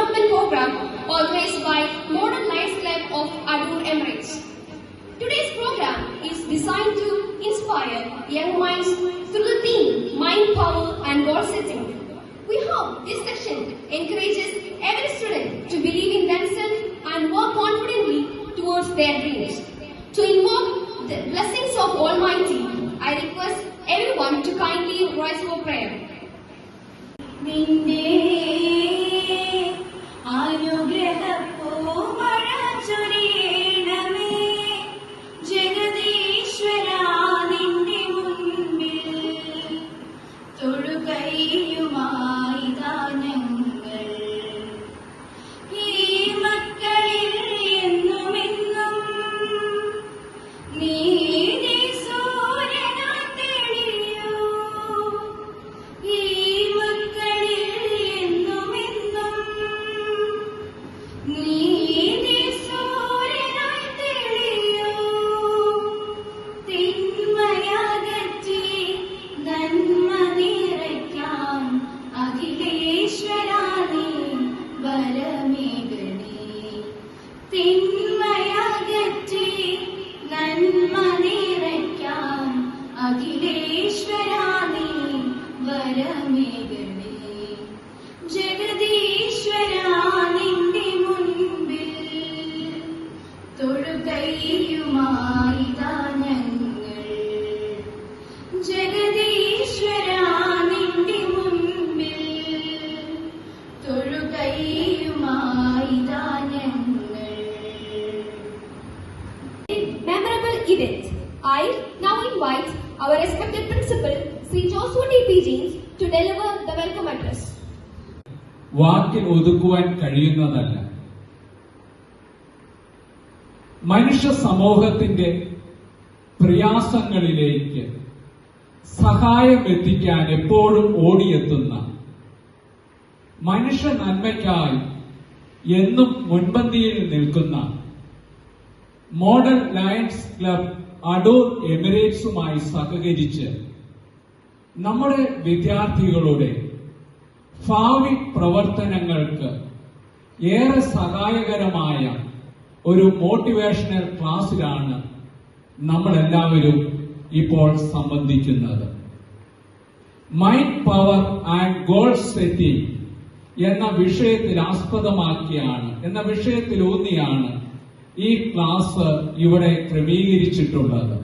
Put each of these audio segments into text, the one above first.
development program organized by Modern Lights Club of Adur Emirates. Today's program is designed to inspire young minds through the theme Mind, Power and Goal Setting. We hope this session encourages every student to believe in themselves and work confidently towards their dreams. To invoke the blessings of Almighty, I request everyone to kindly rise for prayer. Event. I now invite our respected principal, Sri Joshua T.P. Jeans, to deliver the welcome address. വാക്കിൽ ഒതുക്കുവാൻ കഴിയുന്നതല്ല. മനുഷ്യ സമൂഹത്തിന്റെ പ്രയാസങ്ങളിലേക്ക് സഹായം എത്തിക്കാൻ എപ്പോഴും ഓടിയെത്തുന്ന, മനുഷ്യ നന്മയ്ക്കായി എന്നും മുൻപന്തിയിൽ നിൽക്കുന്ന മോഡൽ ലയൺസ് ക്ലബ് അടൂർ എമിറേറ്റ്സുമായി സഹകരിച്ച് നമ്മുടെ വിദ്യാർത്ഥികളുടെ ഭാവി പ്രവർത്തനങ്ങൾക്ക് ഏറെ സഹായകരമായ ഒരു മോട്ടിവേഷണൽ ക്ലാസ്സിലാണ് നമ്മളെല്ലാവരും ഇപ്പോൾ സംബന്ധിക്കുന്നത്. Mind, power and goal setting എന്ന വിഷയത്തിലൂന്നിയാണ് ഈ ക്ലാസ് ഇവിടെ ക്രമീകരിച്ചിട്ടുള്ളത്.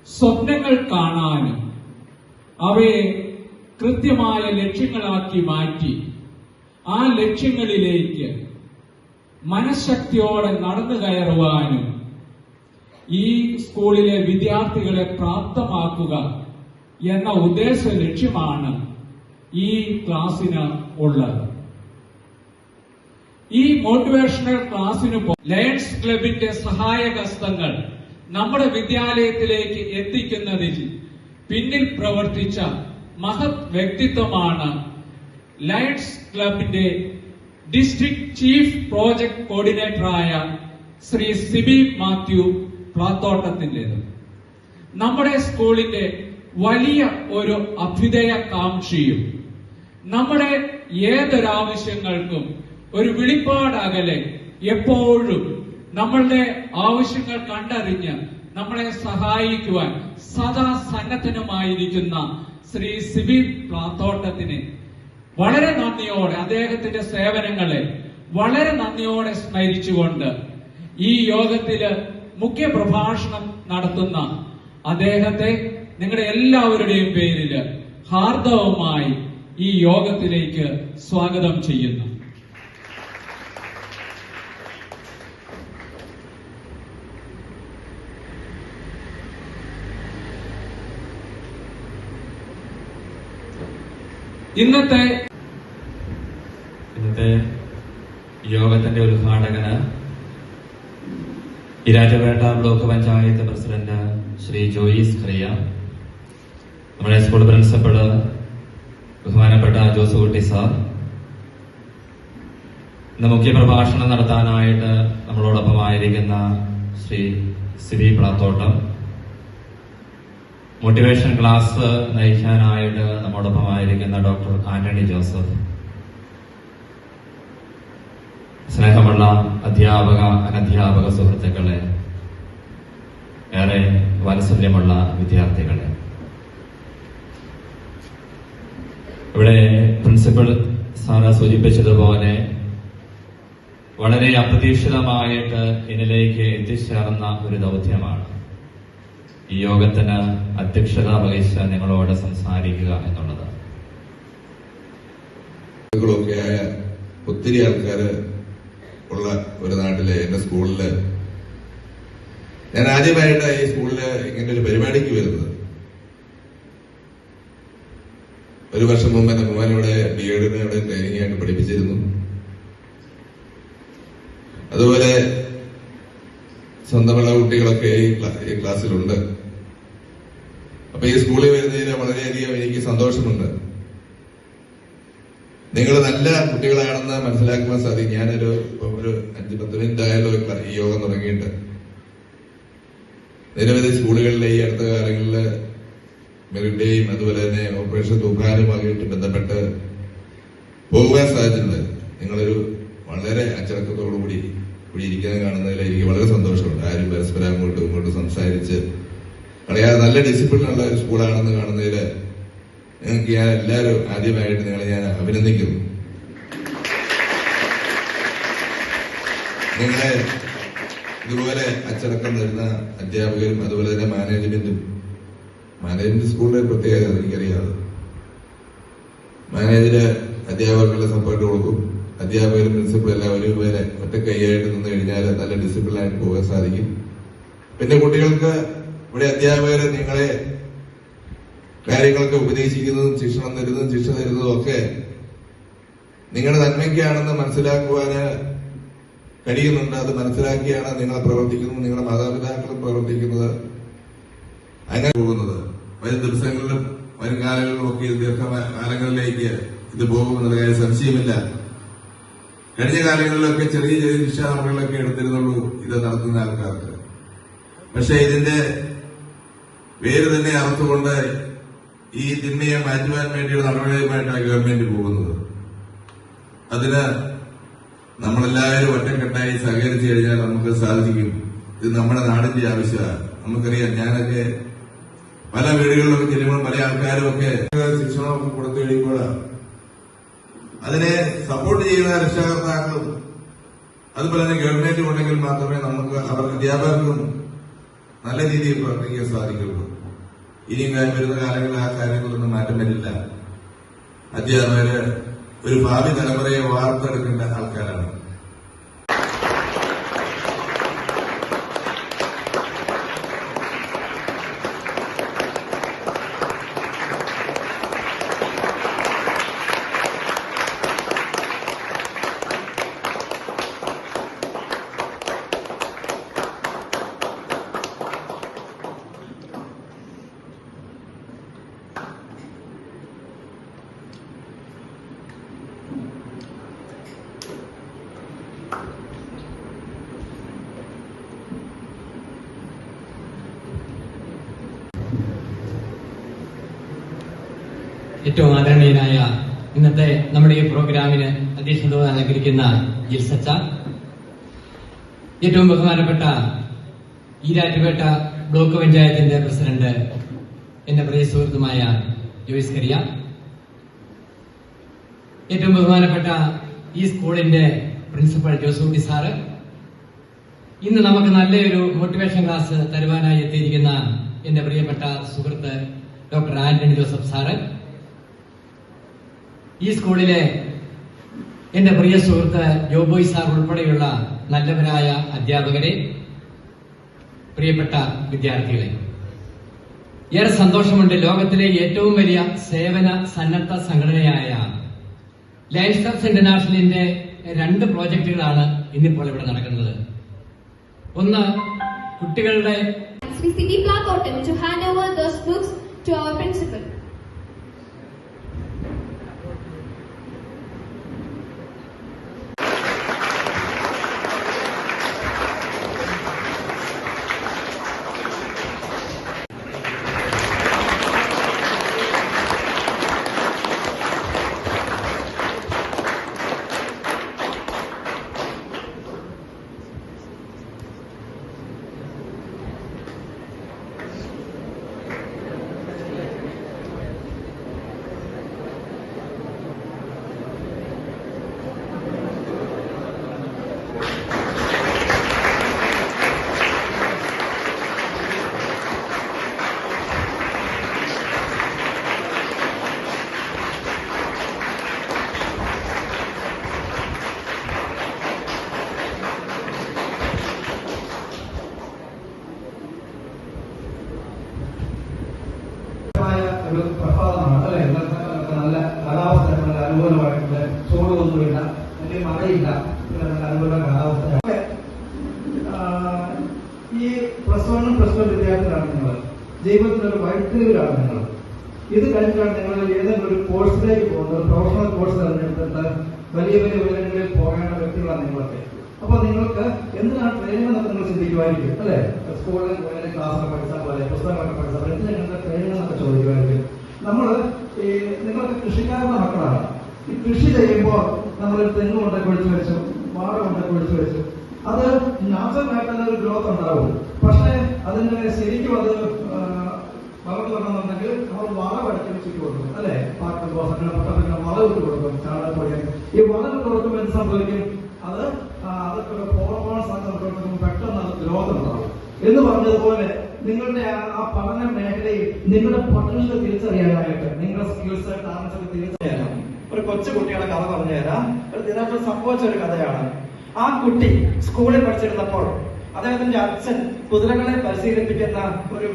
സ്വപ്നങ്ങൾ കാണാനും അവയെ കൃത്യമായ ലക്ഷ്യങ്ങളാക്കി മാറ്റി ആ ലക്ഷ്യങ്ങളിലേക്ക് മനഃശക്തിയോടെ നടന്നു കയറുവാനും ഈ സ്കൂളിലെ വിദ്യാർത്ഥികളെ പ്രാപ്തമാക്കുക എന്ന ഉദ്ദേശ ലക്ഷ്യമാണ് ഈ ക്ലാസ്സിന് ഉള്ളത്. ഈ മോട്ടിവേഷണൽ ക്ലാസ്സിന് ലയൺസ് ക്ലബിന്റെ സഹായഹസ്തങ്ങൾ നമ്മുടെ വിദ്യാലയത്തിലേക്ക് എത്തിക്കുന്നതിൽ പിന്നിൽ പ്രവർത്തിച്ച മഹത് വ്യക്തിത്വമാണ് ലയൺസ് ക്ലബിന്റെ ഡിസ്ട്രിക്ട് ചീഫ് പ്രോജക്ട് കോർഡിനേറ്ററായ ശ്രീ സിബി മാത്യു പ്ലാത്തോട്ടത്തിൻ്റെത്. നമ്മുടെ സ്കൂളിന്റെ വലിയ ഒരു അഭ്യുദയകാംക്ഷിയും നമ്മുടെ ഏതൊരാവശ്യങ്ങൾക്കും ഒരു വിളിപ്പാടകലെ എപ്പോഴും നമ്മളുടെ ആവശ്യങ്ങൾ കണ്ടറിഞ്ഞ് നമ്മളെ സഹായിക്കുവാൻ സദാ സന്നദ്ധനുമായിരിക്കുന്ന ശ്രീ സിബി പ്ലാത്തോട്ടത്തിനെ വളരെ നന്ദിയോടെ, അദ്ദേഹത്തിന്റെ സേവനങ്ങളെ വളരെ നന്ദിയോടെ സ്മരിച്ചുകൊണ്ട് ഈ യോഗത്തില് മുഖ്യ പ്രഭാഷണം നടത്തുന്ന അദ്ദേഹത്തെ നിങ്ങളുടെ എല്ലാവരുടെയും പേരില് ഹാർദവമായി ഈ യോഗത്തിലേക്ക് സ്വാഗതം ചെയ്യുന്നു. ഇന്നത്തെ യോഗത്തിന്റെ ഉദ്ഘാടകന് ഇരാറ്റുപേട്ട ബ്ലോക്ക് പഞ്ചായത്ത് പ്രസിഡന്റ് ശ്രീ ജോയിസ് ഖറിയ, നമ്മുടെ സ്കൂൾ പ്രിൻസിപ്പൾ ബഹുമാനപ്പെട്ട ജോസുകുട്ടി സാർ, ഇന്ന് മുഖ്യപ്രഭാഷണം നടത്താനായിട്ട് നമ്മളോടൊപ്പമായിരിക്കുന്ന ശ്രീ സിബി പ്ലാത്തോട്ടം, മോട്ടിവേഷൻ ക്ലാസ് നയിക്കാനായിട്ട് നമ്മോടൊപ്പമായിരിക്കുന്ന ഡോക്ടർ ആന്റണി ജോസഫ്, സ്നേഹമുള്ള അധ്യാപക അനധ്യാപക സുഹൃത്തുക്കളെ, ഏറെ വാത്സല്യമുള്ള വിദ്യാർത്ഥികളെ, ഇവിടെ പ്രിൻസിപ്പൽ സാറ് സൂചിപ്പിച്ചതുപോലെ വളരെ അപ്രതീക്ഷിതമായിട്ട് എന്നിലേക്ക് എത്തിച്ചേർന്ന ഒരു ദൗത്യമാണ് ഈ യോഗത്തിന് അധ്യക്ഷത വഹിച്ച് നിങ്ങളോട് സംസാരിക്കുക എന്നുള്ളത്. ായ ഒത്തിരി ആൾക്കാര് ഉള്ള ഒരു നാട്ടിലെ എന്റെ സ്കൂളില് ഞാൻ ആദ്യമായിട്ട് ഈ സ്കൂളില് ഇങ്ങനെ ഒരു പരിപാടിക്ക് വരുന്നത്. ഒരു വർഷം മുമ്പ് എന്റെ മോനിവിടെ ബി.എഡിന് ഇവിടെ ട്രെയിനിങ് ആയിട്ട് പഠിപ്പിച്ചിരുന്നു. അതുപോലെ സ്വന്തമുള്ള കുട്ടികളൊക്കെ ഈ ക്ലാസ്സിലുണ്ട്. അപ്പൊ ഈ സ്കൂളിൽ വരുന്നതിൽ വളരെയധികം എനിക്ക് സന്തോഷമുണ്ട്. നിങ്ങൾ നല്ല കുട്ടികളാണെന്ന് മനസ്സിലാക്കുവാൻ സാധിക്കും. ഞാനൊരു 5-10 മിനിറ്റ് ആയാലോ ഈ യോഗം തുടങ്ങിയിട്ട്. നിരവധി സ്കൂളുകളിലെ ഈ അടുത്ത കാലങ്ങളിൽ മെറിറ്റ് ഡേയും അതുപോലെ തന്നെ ഓപ്പറേഷൻ തൂഫാനുമായിട്ട് ബന്ധപ്പെട്ട് പോകുവാൻ സാധിച്ചിട്ടുണ്ട്. നിങ്ങളൊരു വളരെ അച്ചടക്കത്തോടുകൂടി ഇരിക്കാൻ കാണുന്നതിൽ എനിക്ക് വളരെ സന്തോഷമുണ്ട്. ആരും പരസ്പരം അങ്ങോട്ടും ഇങ്ങോട്ടും സംസാരിച്ച് അറിയാതെ നല്ല ഡിസിപ്ലിനുള്ള ഒരു സ്കൂളാണെന്ന് കാണുന്നതിൽ നിങ്ങൾക്ക് ഞാൻ എല്ലാവരും ആദ്യമായിട്ട് നിങ്ങളെ ഞാൻ അഭിനന്ദിക്കുന്നു. നിങ്ങളെ ഇതുപോലെ അച്ചടക്കം തരുന്ന അധ്യാപകരും അതുപോലെ തന്നെ മാനേജ്മെന്റ് സ്കൂളിലെ പ്രത്യേകത എനിക്കറിയാതെ മാനേജര് അധ്യാപകരുടെ സപ്പോർട്ട് കൊടുക്കും. അധ്യാപകരും പ്രിൻസിപ്പളും എല്ലാം ഒരുപോലെ ഒറ്റ കൈയായിട്ട് നിന്ന് കഴിഞ്ഞാൽ നല്ല ഡിസിപ്ലിനായിട്ട് പോകാൻ സാധിക്കും. പിന്നെ കുട്ടികൾക്ക് ഇവിടെ അധ്യാപകർ നിങ്ങളെ കാര്യങ്ങളൊക്കെ ഉപദേശിക്കുന്നതും ശിക്ഷണം തരുന്നതും ശിക്ഷ തരുന്നതും ഒക്കെ നിങ്ങളുടെ നന്മയ്ക്കാണെന്ന് മനസ്സിലാക്കുവാന് കഴിയുന്നുണ്ട്. അത് മനസ്സിലാക്കിയാണ് നിങ്ങൾ പ്രവർത്തിക്കുന്നത്, നിങ്ങളുടെ മാതാപിതാക്കളും പ്രവർത്തിക്കുന്നത്. അങ്ങനെ പോകുന്നത് വരും ദിവസങ്ങളിലും വരും കാലങ്ങളിലും ഒക്കെ ദീർഘകാലങ്ങളിലേക്ക് ഇത് പോകുമെന്നുള്ള കാര്യം സംശയമില്ല. കഴിഞ്ഞ കാലങ്ങളിലൊക്കെ ചെറിയ ചെറിയ ശിക്ഷാ നടപടികളൊക്കെ എടുത്തിരുന്നുള്ളൂ ഇത് നടത്തുന്ന ആൾക്കാർക്ക്. പക്ഷെ ഇതിന്റെ വേര് തന്നെ അറുത്തുകൊണ്ട് ഈ തിന്മയെ മാറ്റുവാൻ വേണ്ടിയുള്ള നടപടികളുമായിട്ടാണ് ഗവൺമെന്റ് പോകുന്നത്. അതിന് നമ്മളെല്ലാവരും ഒറ്റക്കെട്ടായി സഹകരിച്ചു കഴിഞ്ഞാൽ നമുക്ക് സാധിക്കും. ഇത് നമ്മുടെ നാടിന്റെ ആവശ്യമാണ്. നമുക്കറിയാം, ഞാനൊക്കെ പല വീടുകളിലൊക്കെ ചെല്ലുമ്പോൾ പല ആൾക്കാരും ഒക്കെ ശിക്ഷണമൊക്കെ കൊടുത്തു കഴിയുമ്പോൾ അതിനെ സപ്പോർട്ട് ചെയ്യുന്ന രക്ഷാകർത്താക്കളും അതുപോലെ തന്നെ ഗവൺമെന്റും ഉണ്ടെങ്കിൽ മാത്രമേ നമുക്ക് അവർക്ക് അധ്യാപകർക്കും നല്ല രീതിയിൽ പ്രവർത്തിക്കാൻ സാധിക്കുള്ളൂ. ഇനിയും വരുന്ന കാലങ്ങളിൽ ആ കാര്യങ്ങളൊന്നും മാറ്റം വരില്ല. അധ്യാപകര് ഒരു ഭാവി തലമുറയെ വാർത്തെടുക്കേണ്ട ആൾക്കാരാണ്. ഏറ്റവും ആദരണീയനായ ഇന്നത്തെ നമ്മുടെ ഈ പ്രോഗ്രാമിന് അധ്യക്ഷത അലങ്കരിക്കുന്ന ജിൽസച്ച, ഏറ്റവും ബഹുമാനപ്പെട്ട ഈരാറ്റുപേട്ട ബ്ലോക്ക് പഞ്ചായത്തിന്റെ പ്രസിഡന്റ് എന്റെ പ്രിയ സുഹൃത്തുമായ ജോയിസ് കരിയ, ഏറ്റവും ബഹുമാനപ്പെട്ട ഈ സ്കൂളിന്റെ പ്രിൻസിപ്പൽ ജോസൂട്ടി സാറ്, ഇന്ന് നമുക്ക് നല്ലൊരു മോട്ടിവേഷൻ ക്ലാസ് തരുവാനായി എത്തിയിരിക്കുന്ന എന്റെ പ്രിയപ്പെട്ട സുഹൃത്ത് ഡോക്ടർ ആന്റണി ജോസഫ് സാറ്, ഈ സ്കൂളിലെ എന്റെ പ്രിയ സുഹൃത്ത് ജോബോയ് സാർ ഉൾപ്പെടെയുള്ള നല്ലവരായ അധ്യാപകരെ, പ്രിയപ്പെട്ട വിദ്യാർത്ഥികളെ, ഏറെ സന്തോഷമുണ്ട്. ലോകത്തിലെ ഏറ്റവും വലിയ സേവന സന്നദ്ധ സംഘടനയായ ലയൺസ് ക്ലബ്സ് ഇന്റർനാഷണലിന്റെ 2 പ്രോജക്റ്റുകളാണ് ഇന്നിപ്പോൾ ഇവിടെ നടക്കുന്നത്. ഒന്ന്, കുട്ടികളുടെ Sri Sibi Plathotam to hand over those books to our principal. അനുകൂലമായിട്ടുള്ള ചൂടൊന്നുമില്ല, അല്ലെങ്കിൽ മഴയില്ല, നല്ല അനുകൂല കാലാവസ്ഥ. ഈ +1 +2 വിദ്യാർത്ഥികളാണ് നിങ്ങൾ, ജീവിതത്തിലൊരു വഴിത്തിരിവിലാണ് നിങ്ങൾ. ഇത് കഴിഞ്ഞിട്ടാണ് നിങ്ങൾ ഏതെങ്കിലും ഒരു കോഴ്സിലേക്ക് പോകുന്നത്, പ്രൊഫഷണൽ കോഴ്സ് തിരഞ്ഞെടുത്തിട്ട് വലിയ വലിയ ഉയരങ്ങളിൽ പോകേണ്ട വ്യക്തികളാണ് നിങ്ങളൊക്കെ. അപ്പൊ നിങ്ങൾക്ക് എന്തിനാണ് ട്രെയിനിങ് എന്നൊക്കെ നിങ്ങൾ ചിന്തിക്കുമായിരിക്കും അല്ലെ? സ്കൂളിൽ പോയാലും ക്ലാസ്സിൽ പഠിച്ച പോലെ പുസ്തകങ്ങളൊക്കെ പഠിച്ച പോലെ എന്തിനാ നിങ്ങൾക്ക് ട്രെയിനിങ് എന്നൊക്കെ ചോദിക്കുമായിരിക്കും. നിങ്ങളൊക്കെ കൃഷിക്കാരുടെ മക്കളാണ്. ഈ കൃഷി ചെയ്യുമ്പോൾ നമ്മൾ തെങ്ങ് കൊണ്ടൊക്കെ ഒഴിച്ചു വെച്ചു, വാഴ കൊണ്ടൊക്കെ ഒഴിച്ചു വെച്ചു, അത് നാച്ചുറലായിട്ടുള്ള ഒരു ഗ്രോത്ത് ഉണ്ടാവും. പക്ഷെ അതിന് ശരിക്കും അത് വളർന്നു വരണമെന്നുണ്ടെങ്കിൽ നമ്മൾ വളം അടിച്ചു കൊടുക്കും അല്ലെ? പാട്ടുമ്പോൾ പട്ടത്തിന് വളം ഇട്ട് കൊടുക്കും, ചാണകപ്പൊടി. ഈ വളം ഇട്ട് കൊടുക്കുമ്പോൾ എന്ത് സംഭവിക്കും? അതൊക്കെ ഹോർമോൺ സംഭവിക്കുമ്പോൾ പെട്ടെന്ന് അത് ഗ്രോത്ത് ഉണ്ടാവും. എന്ന് പറഞ്ഞതുപോലെ നിങ്ങളുടെ ആ പഠന മേഖലയിൽ നിങ്ങളുടെ പൊട്ടൻഷ്യൽ തിരിച്ചറിയാനായിട്ട്, നിങ്ങളുടെ സ്കിൽസ് ടാലൻസ് ഒക്കെ തിരിച്ചറിയാനാണ്. ഒരു കൊച്ചു കുട്ടിയുടെ കഥ പറഞ്ഞു തരാം. ഒരു ദിനത്തിൽ സംഭവിച്ച ഒരു കഥയാണ്. ആ കുട്ടി സ്കൂളിൽ പഠിച്ചിരുന്നപ്പോൾ അദ്ദേഹത്തിന്റെ അച്ഛൻ കുതിരകളെ പരിശീലിപ്പിക്കുന്ന ഒരു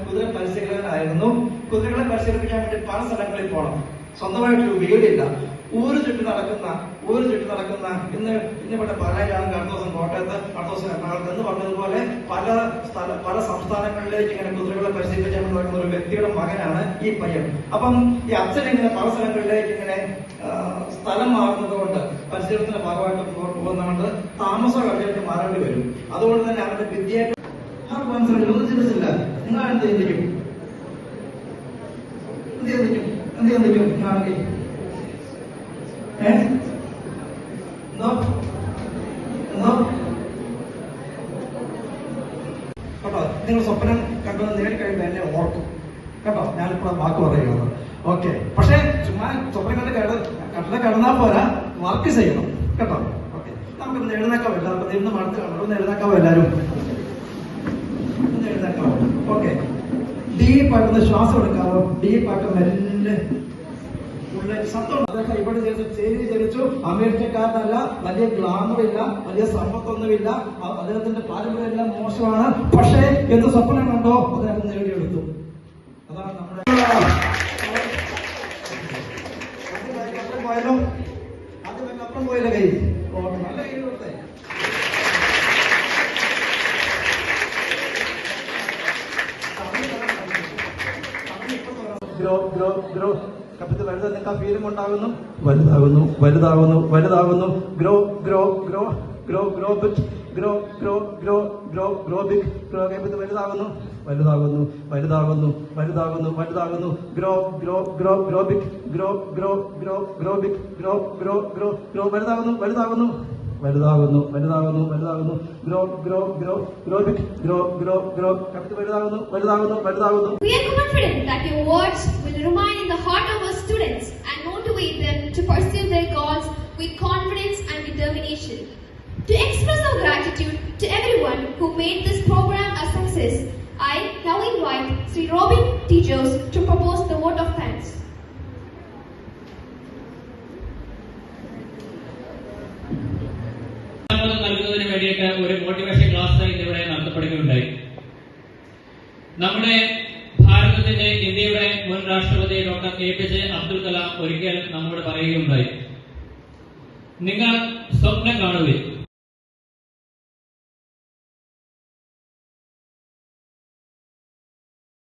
കുതിര പരിശീലകനായിരുന്നു. കുതിരകളെ പരിശീലിപ്പിക്കാൻ വേണ്ടി പല സ്ഥലങ്ങളിൽ പോകണം. സ്വന്തമായിട്ടൊരു വീടില്ല. ഊര് ചുറ്റി നടക്കുന്ന ഇന്ന് ഇവിടെ പാലയിലാണ്, അടുത്ത ദിവസം കോട്ടയത്ത്, അടുത്ത ദിവസം എറണാകുളത്ത് എന്ന് പറഞ്ഞതുപോലെ പല സംസ്ഥാനങ്ങളിലേക്ക് ഇങ്ങനെ കുതിരകളെ പരിശീലിപ്പിക്കാൻ നടക്കുന്ന ഒരു വ്യക്തിയുടെ മകനാണ് ഈ പയ്യൻ. അപ്പം ഈ അച്ഛൻ ഇങ്ങനെ പല സ്ഥലങ്ങളിലേക്ക് ഇങ്ങനെ സ്ഥലം മാറുന്നത് കൊണ്ട്, പരിശീലനത്തിന്റെ ഭാഗമായിട്ട് പോകുന്നതുകൊണ്ട് താമസം കഴിഞ്ഞിട്ട് മാറേണ്ടി വരും. അതുകൊണ്ട് തന്നെ അവരുടെ വിദ്യാഭ്യാസം ഒന്നും ചിന്തിച്ചില്ല. നിങ്ങൾ എന്ത് ചിന്തിക്കും? എന്ത് ചിന്തിക്കും? നിങ്ങളാണെങ്കിൽ കേട്ടോ, നിങ്ങൾ സ്വപ്നം കണ്ടത് നേടിക്കഴിയുമ്പോൾ എന്നെ ഓർക്കും കേട്ടോ. ഞാനിപ്പോൾ വാക്ക് പറയുന്നത് ഓക്കെ. പക്ഷെ ചുമ്മാ സ്വപ്നം കടന്നാൽ പോരാ, വർക്ക് ചെയ്യണം കേട്ടോ. ഓക്കെ, നമുക്കൊന്ന് എഴുന്നേക്കാവോ? എല്ലാവർക്കും ഇന്ന് മടുത്ത് കണ്ടോ? ഒന്ന് എഴുന്നേക്കാവോ? എല്ലാവരും ഒന്ന് എഴുന്നേക്കാവോ? ഓക്കെ, ഡീപ്പായിട്ടൊന്ന് ശ്വാസം എടുക്കാവോ? ഡീപ്പായിട്ട് മെല്ലെ അദ്ദേഹം ഇവിടെ ജനിച്ചു. അമേരിക്കക്കാരനല്ല, വലിയ ഗ്ലാമർ ഇല്ല, വലിയ സമ്പത്തൊന്നുമില്ല, അദ്ദേഹത്തിന്റെ പാരമ്പര്യം എല്ലാം മോശമാണ്. പക്ഷേ എന്ത് സ്വപ്നം കണ്ടോ അദ്ദേഹം നേടിയെടുത്തു. അതാണ് നമ്മുടെ പോയാലോ, ആദ്യം അപ്പുറം പോയല്ലോ കൈ. നല്ല കൈ കൊടുത്തേ. ഗ്രോ ഗ്രോ ഗ്രോ കപ്പിത്ത് വലുത് നിങ്ങൾക്ക് ആ ഫീലിംഗ് ഉണ്ടാകുന്നു. വലുതാകുന്നു, വലുതാകുന്നു, വലുതാകുന്നു. Grow grow grow grow grow bit, grow grow grow grow grow big. Grow കപ്പിത്ത് വലുതാകുന്നു, വലുതാകുന്നു, വലുതാകുന്നു, വലുതാകുന്നു, വലുതാകുന്നു. Grow grow grow grow big, grow grow grow grow big, grow grow grow grow വലുതാകുന്നു, വലുതാകുന്നു, വലുതാകുന്നു, വലുതാകുന്നു, വലുതാകുന്നു. Grow grow grow grow big, grow grow grow കപ്പിത്ത് വലുതാകുന്നു, വലുതാകുന്നു, വലുതാകുന്നു. We are confident that your words will remain in the heart of our students and motivate them to pursue their goals with confidence and determination. To express our gratitude to everyone who made this program a success, I now invite Sri Robin teachers to propose the vote of thanks. നൽകുന്നതിന് വേണ്ടിയിട്ട് ഒരു motivation class ഇന്നിവിടെ നടത്തപ്പെടുകയുണ്ടായി. നമ്മുടെ ഭാരതത്തിന്റെ, ഇന്ത്യയുടെ മുൻ രാഷ്ട്രപതി doctor APJ Abdul Kalam ഒരിക്കൽ നമ്മോട് പറയുകയുണ്ടായി, നിങ്ങൾ സ്വപ്നം കാണുകയും